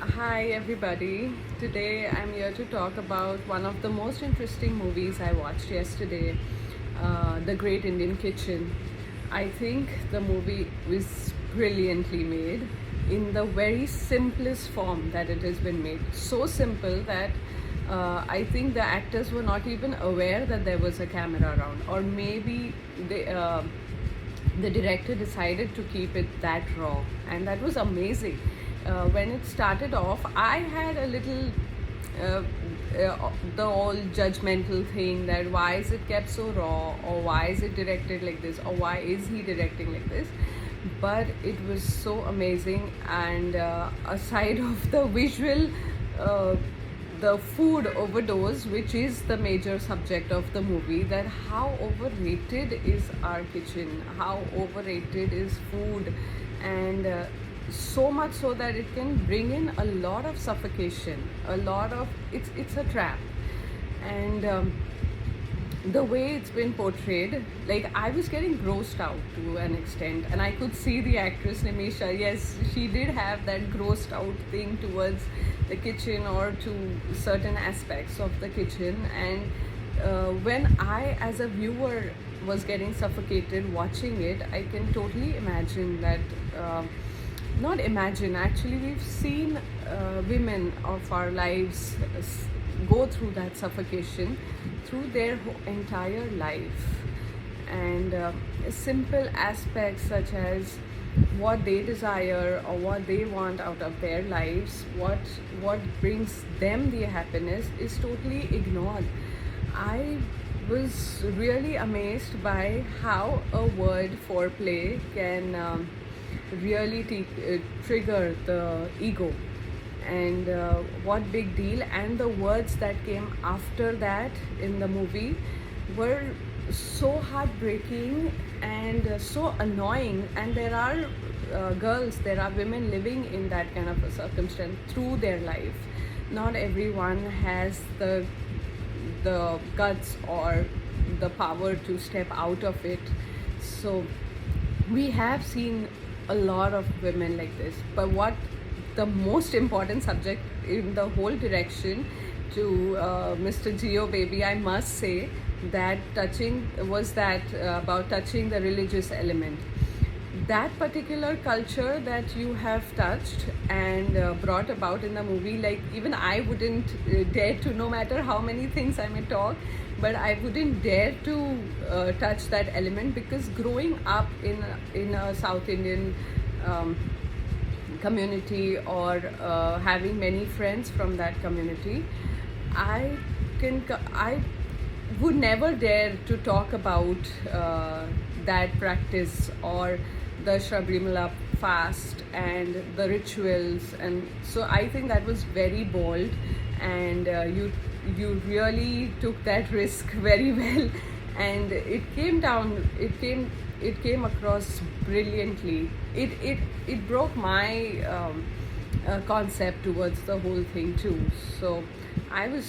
Hi everybody. Today I'm here to talk about one of the most interesting movies I watched yesterday, The Great Indian Kitchen. I think the movie was brilliantly made in the very simplest form that it has been made. So simple that I think the actors were not even aware that there was a camera around, or maybe the director decided to keep it that raw, and that was amazing. When it started off, I had a little uh, the all judgmental thing that why is it kept so raw, or why is it directed like this, or why is he directing like this. But it was so amazing, and aside of the visual, uh, the food overdose, which is the major subject of the movie, that how overrated is our kitchen, how overrated is food, and so much so that it can bring in a lot of suffocation, a lot of it's a trap. And the way it's been portrayed, like I was getting grossed out to an extent, and I could see the actress Nimisha. Yes, she did have that grossed out thing towards the kitchen or to certain aspects of the kitchen. And when I, as a viewer, was getting suffocated watching it, I can totally imagine that. Not imagine, actually, we've seen women of our lives go through that suffocation through their entire life. And simple aspects such as what they desire or what they want out of their lives, what brings them the happiness, is totally ignored. I was really amazed by how a word foreplay can really trigger the ego, and what big deal. And the words that came after that in the movie were so heartbreaking and so annoying. And there are girls, there are women living in that kind of a circumstance through their life. Not everyone has the guts or the power to step out of it. So we have seen a lot of women like this. But what the most important subject in the whole direction to Mr. Geo Baby, I must say, that touching was that about touching the religious element. That particular culture that you have touched and brought about in the movie, like even I wouldn't dare to, no matter how many things I may talk, but I wouldn't dare to touch that element, because growing up in a South Indian um, community, or having many friends from that community, I would never dare to talk about that practice, or the Shabrimala fast and the rituals. And so I think that was very bold, and you really took that risk very well, and it came across brilliantly. It broke my concept towards the whole thing too. So I'm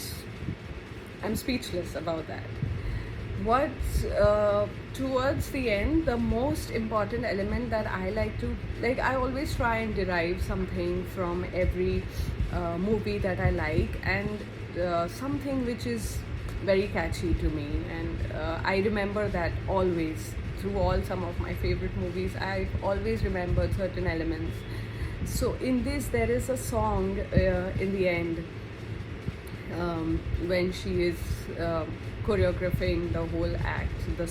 speechless about that. What towards the end, the most important element that I like to, like, I always try and derive something from every movie that I like, and something which is very catchy to me, and I remember that always through all some of my favorite movies. I've always remembered certain elements. So in this, there is a song in the end, when she is choreographing the whole act, the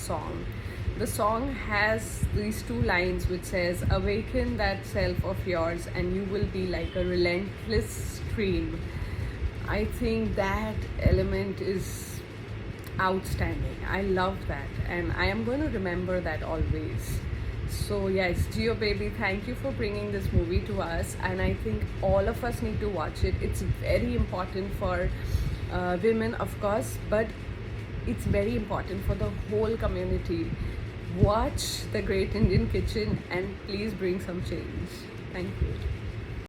song has these two lines which says, awaken that self of yours and you will be like a relentless stream. I think that element is outstanding. I love that, and I am going to remember that always. So yes, Geo Baby, thank you for bringing this movie to us, and I think all of us need to watch it. It's very important for women, of course, but it's very important for the whole community. Watch The Great Indian Kitchen and please bring some change. Thank you.